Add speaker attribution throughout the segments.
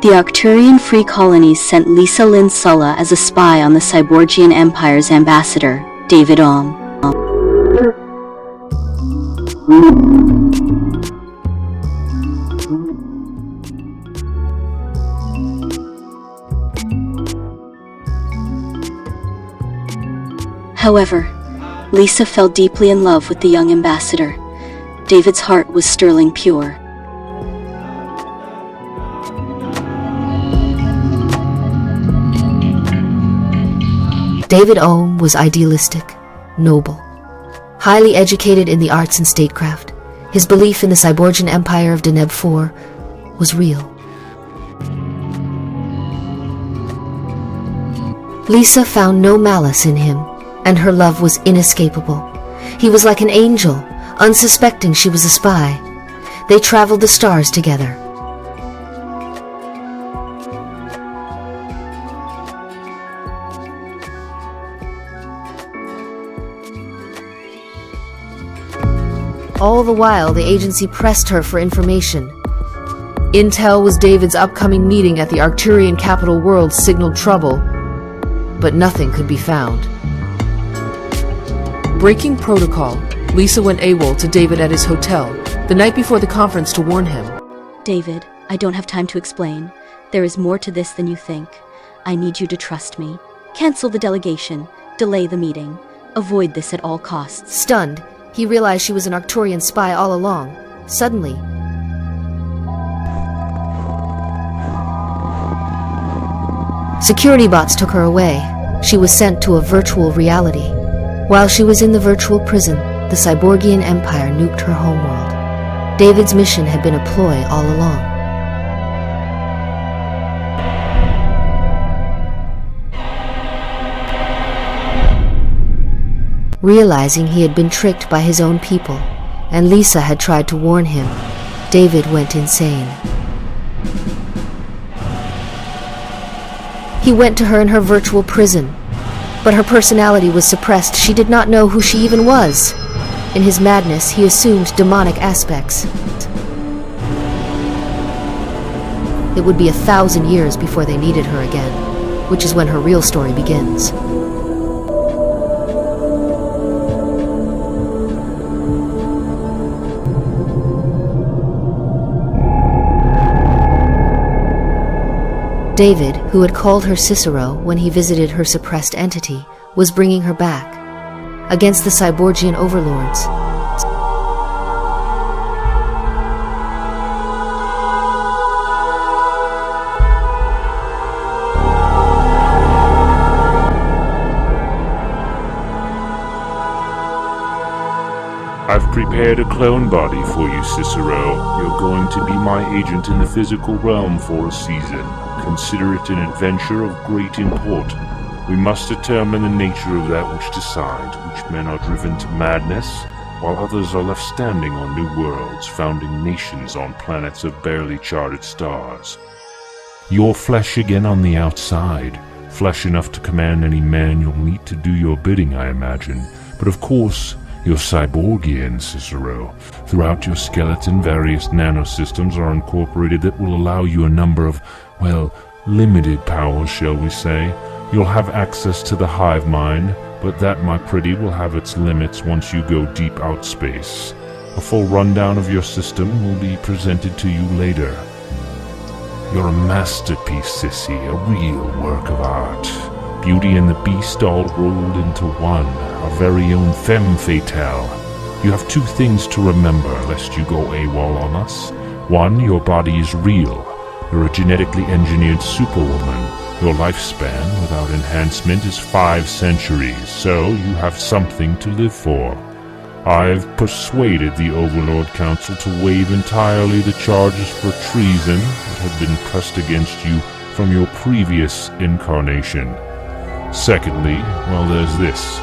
Speaker 1: The Arcturian Free Colonies sent Lisa Lynn Sulla as a spy on the Cyborgian Empire's ambassador, David Ohm. However, Lisa fell deeply in love with the young ambassador. David's heart was sterling pure.
Speaker 2: David Ohm was idealistic, noble, highly educated in the arts and statecraft. His belief in the Cyborgian Empire of Deneb IV was real. Lisa found no malice in him, and her love was inescapable. He was like an angel, unsuspecting she was a spy. They traveled the stars together. All the while, the agency pressed her for information. Intel was David's upcoming meeting at the Arcturian capital world signaled trouble, but nothing could be found.
Speaker 3: Breaking protocol, Lisa went AWOL to David at his hotel the night before the conference to warn him.
Speaker 1: David, I don't have time to explain. There is more to this than you think. I need you to trust me. Cancel the delegation. Delay the meeting. Avoid this at all costs.
Speaker 2: Stunned, he realized she was an Arcturian spy all along. Suddenly, security bots took her away. She was sent to a virtual reality. While she was in the virtual prison, the Cyborgian Empire nuked her homeworld. David's mission had been a ploy all along. Realizing he had been tricked by his own people, and Lisa had tried to warn him, David went insane. He went to her in her virtual prison, but her personality was suppressed. She did not know who she even was. In his madness, he assumed demonic aspects. It would be 1,000 years before they needed her again, which is when her real story begins. David, who had called her Circeo when he visited her suppressed entity, was bringing her back, against the Cyborgian overlords.
Speaker 4: I've prepared a clone body for you, Circeo. You're going to be my agent in the physical realm for a season. Consider it an adventure of great import. We must determine the nature of that which decides which men are driven to madness, while others are left standing on new worlds, founding nations on planets of barely charted stars. Your flesh again on the outside, flesh enough to command any man you'll meet to do your bidding, I imagine. But of course, you're Cyborgian, Circeo. Throughout your skeleton, various nanosystems are incorporated that will allow you a number of, well, limited powers, shall we say. You'll have access to the hive mind, but that, my pretty, will have its limits once you go deep out space. A full rundown of your system will be presented to you later. You're a masterpiece, Sissy, a real work of art. Beauty and the Beast all rolled into one, our very own femme fatale. You have two things to remember lest you go AWOL on us. One, your body is real. You're a genetically engineered superwoman. Your lifespan, without enhancement, is 5 centuries, so you have something to live for. I've persuaded the Overlord Council to waive entirely the charges for treason that had been pressed against you from your previous incarnation. Secondly, well, there's this.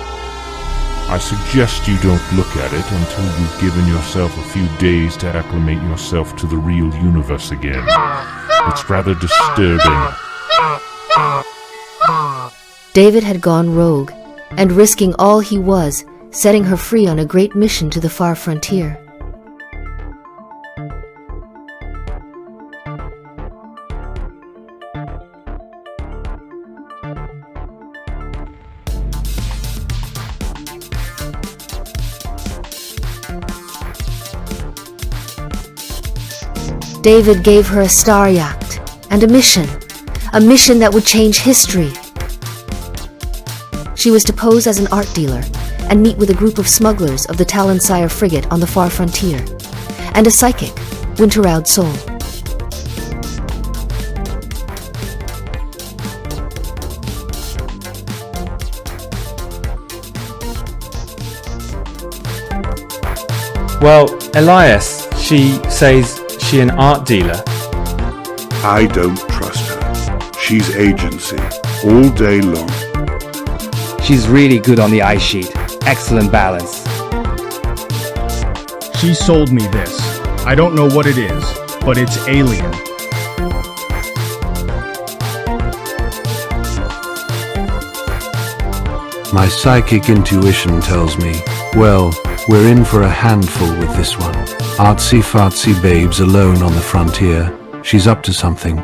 Speaker 4: I suggest you don't look at it until you've given yourself a few days to acclimate yourself to the real universe again. It's rather disturbing.
Speaker 2: David had gone rogue, and risking all he was, setting her free on a great mission to the far frontier. David gave her a star yacht and a mission that would change history. She was to pose as an art dealer and meet with a group of smugglers of the Talonsire frigate on the far frontier, and a psychic, Winterowd Soul.
Speaker 5: Well, Elias, she says she an art dealer.
Speaker 6: I don't trust her. She's agency, all day long.
Speaker 7: She's really good on the ice sheet. Excellent balance.
Speaker 8: She sold me this. I don't know what it is, but it's alien.
Speaker 9: My psychic intuition tells me, well, we're in for a handful with this one. Artsy-fartsy babes alone on the frontier. She's up to something.